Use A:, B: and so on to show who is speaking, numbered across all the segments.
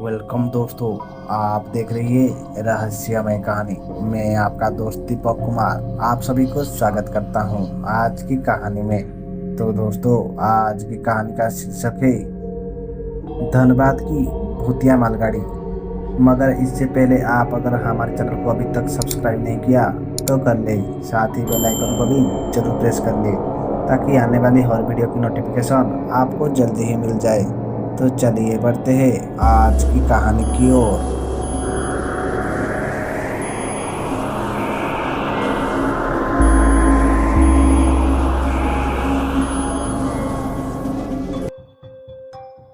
A: Welcome दोस्तों। आप देख रही है रहस्यमय कहानी। मैं आपका दोस्त दीपक कुमार आप सभी को स्वागत करता हूं आज की कहानी में। तो दोस्तों, आज की कहानी का शीर्षक है धनबाद की भूतिया मालगाड़ी। मगर इससे पहले आप अगर हमारे चैनल को अभी तक सब्सक्राइब नहीं किया तो कर ले, साथ ही बेल आइकन को भी जरूर प्रेस कर ले ताकि आने वाली हर वीडियो की नोटिफिकेशन आपको जल्दी ही मिल जाए। तो चलिए बढ़ते हैं आज की कहानी की ओर।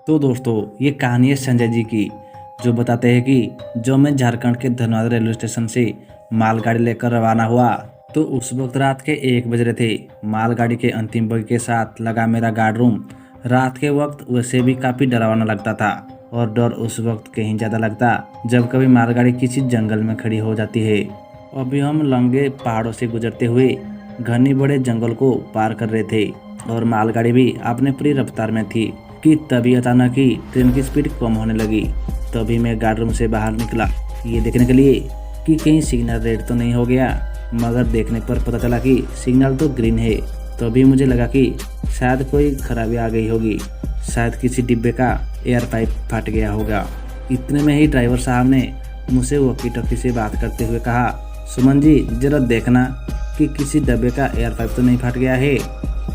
B: तो दोस्तों, ये कहानी है संजय जी की, जो बताते हैं कि जो मैं झारखंड के धनबाद रेलवे स्टेशन से मालगाड़ी लेकर रवाना हुआ तो उस वक्त रात के 1 बज रहे थे। मालगाड़ी के अंतिम बोगी के साथ लगा मेरा गार्ड रूम रात के वक्त वैसे भी काफ़ी डरावना लगता था, और डर उस वक्त कहीं ज़्यादा लगता जब कभी मालगाड़ी किसी जंगल में खड़ी हो जाती है। अभी हम लंगे पहाड़ों से गुजरते हुए घने बड़े जंगल को पार कर रहे थे और मालगाड़ी भी अपने पूरी रफ्तार में थी कि तभी अचानक ही ट्रेन की स्पीड कम होने लगी। तभी मैं गार्ड रूम से बाहर निकला ये देखने के लिए कि कहीं सिग्नल रेड तो नहीं हो गया, मगर देखने पर पता चला कि सिग्नल तो ग्रीन है। तभी मुझे लगा कि शायद कोई खराबी आ गई होगी, शायद किसी डिब्बे का एयर पाइप फट गया होगा। इतने में ही ड्राइवर साहब ने मुझसे वॉकी टॉकी से बात करते हुए कहा, सुमन जी जरा देखना कि किसी डब्बे का एयर पाइप तो नहीं फट गया है।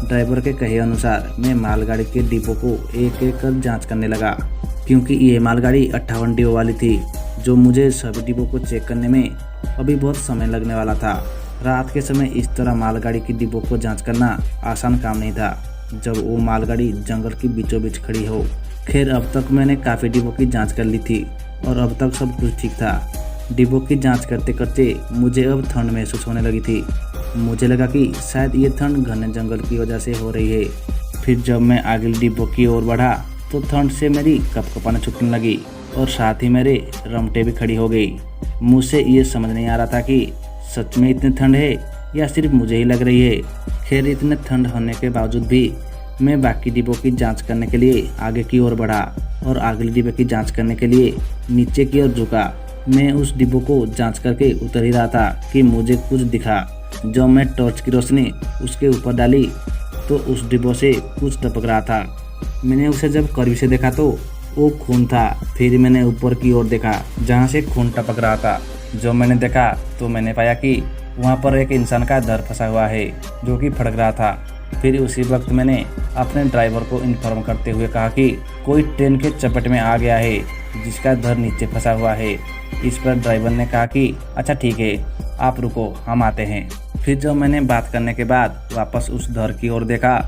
B: ड्राइवर के कहे अनुसार मैं मालगाड़ी के डिब्बों को एक एक कर जांच करने लगा, क्योंकि ये मालगाड़ी 58 डिब्बों वाली थी, जो मुझे सभी डिब्बों को चेक करने में अभी बहुत समय लगने वाला था। रात के समय इस तरह मालगाड़ी की डिब्बों को जांच करना आसान काम नहीं था, जब वो मालगाड़ी जंगल की बीचों बीच खड़ी हो। खैर, अब तक मैंने काफ़ी डिब्बों की जाँच कर ली थी और अब तक सब कुछ ठीक था। डिब्बों की जाँच करते करते मुझे अब ठंड महसूस होने लगी थी। मुझे लगा कि शायद ये ठंड घने जंगल की वजह से हो रही है। फिर जब मैं आगे डिब्बों की ओर बढ़ा तो ठंड से मेरी कपकपाने छूटने लगी और साथ ही मेरे रमटे भी खड़ी हो गई। मुझसे ये समझ नहीं आ रहा था कि सच में इतनी ठंड है या सिर्फ मुझे ही लग रही है। खैर, इतने ठंड होने के बावजूद भी मैं बाकी डिब्बों की जांच करने के लिए आगे की ओर बढ़ा और अगले डिब्बे की जांच करने के लिए नीचे की ओर झुका। मैं उस डिब्बों को जांच करके उतर ही रहा था कि मुझे कुछ दिखा। जब मैं टॉर्च की रोशनी उसके ऊपर डाली तो उस डिब्बों से कुछ टपक रहा था। मैंने उसे जब करीब से देखा तो वो खून था। फिर मैंने ऊपर की ओर देखा जहाँ से खून टपक रहा था। जो मैंने देखा तो मैंने पाया कि वहाँ पर एक इंसान का धड़ फंसा हुआ है जो कि फड़क रहा था। फिर उसी वक्त मैंने अपने ड्राइवर को इन्फॉर्म करते हुए कहा कि कोई ट्रेन के चपेट में आ गया है जिसका धड़ नीचे फंसा हुआ है। इस पर ड्राइवर ने कहा कि अच्छा ठीक है, आप रुको, हम आते हैं। फिर जब मैंने बात करने के बाद वापस उस धड़ की ओर देखा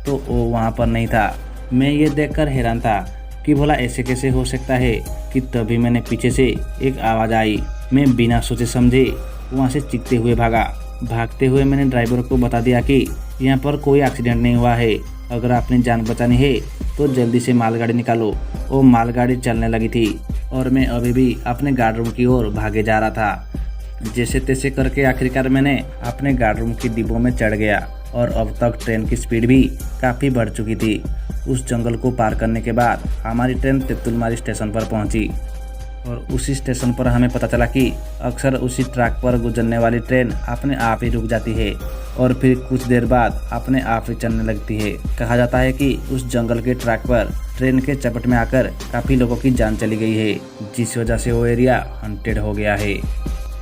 B: तो वो वहाँ पर नहीं था। मैं ये देखकर हैरान था कि भला ऐसे कैसे हो सकता है कि तभी मैंने पीछे से एक आवाज़ आई। मैं बिना सोचे समझे वहाँ से चीखते हुए भागा। भागते हुए मैंने ड्राइवर को बता दिया कि यहाँ पर कोई एक्सीडेंट नहीं हुआ है, अगर अपनी जान बचानी है तो जल्दी से मालगाड़ी निकालो। वो मालगाड़ी चलने लगी थी और मैं अभी भी अपने गार्ड रूम की ओर भागे जा रहा था। जैसे तैसे करके आखिरकार मैंने अपने गार्ड रूम की डिब्बों में चढ़ गया और अब तक ट्रेन की स्पीड भी काफ़ी बढ़ चुकी थी। उस जंगल को पार करने के बाद हमारी ट्रेन तेतुलमारी स्टेशन पर पहुंची और उसी स्टेशन पर हमें पता चला कि अक्सर उसी ट्रैक पर गुजरने वाली ट्रेन अपने आप ही रुक जाती है और फिर कुछ देर बाद अपने आप ही चलने लगती है। कहा जाता है कि उस जंगल के ट्रैक पर ट्रेन के चपेट में आकर काफ़ी लोगों की जान चली गई है, जिस वजह से वो एरिया हॉन्टेड हो गया है।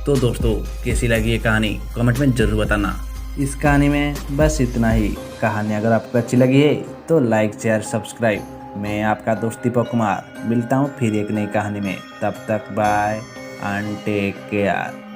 B: तो दोस्तों, कैसी लगी ये कहानी कमेंट में ज़रूर बताना। इस कहानी में बस इतना ही। कहानी अगर आपको अच्छी लगी है तो लाइक शेयर सब्सक्राइब। मैं आपका दोस्त दीपक कुमार मिलता हूँ फिर एक नई कहानी में। तब तक बाय एंड टेक केयर।